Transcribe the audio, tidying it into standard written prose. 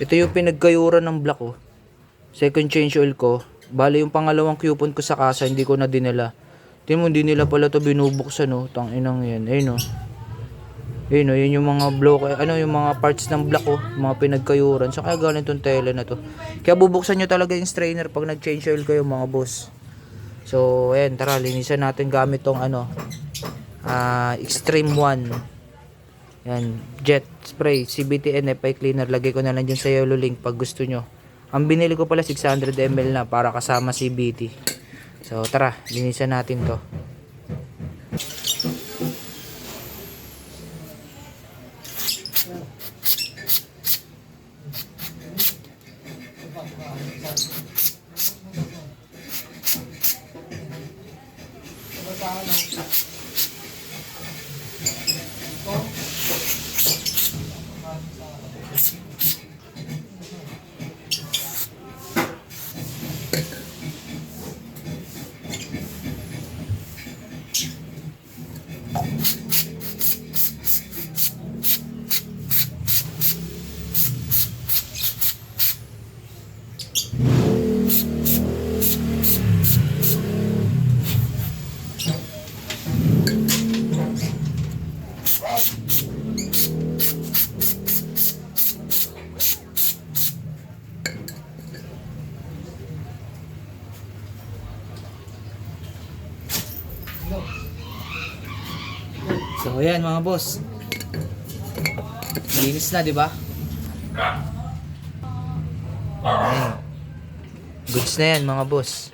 Ito yung pinagkayuran ng black oh. Second change oil ko. Bali yung pangalawang coupon ko sa kasa, hindi ko na dinala. Tingnan mo, hindi nila pala to binubuksan oh. Tanginang yan. Ayun oh. Ayun oh, yun yung mga block, ano yung mga parts ng black oh, mga pinagkayuran. So kaya galing tong tela na to. Kaya bubuksan nyo talaga yung strainer pag nag-change oil kayo mga boss. So ayan, tara linisan natin gamit tong ano, Extreme 1. Yan, jet spray, CBT NFI cleaner. Lagay ko na lang dyan sa yellow link pag gusto nyo. Ang binili ko pala 600 ml na para kasama CBT. So tara, linisan natin to. So ayan mga boss. Linis na, di ba? Ayan. Goods na yan mga boss.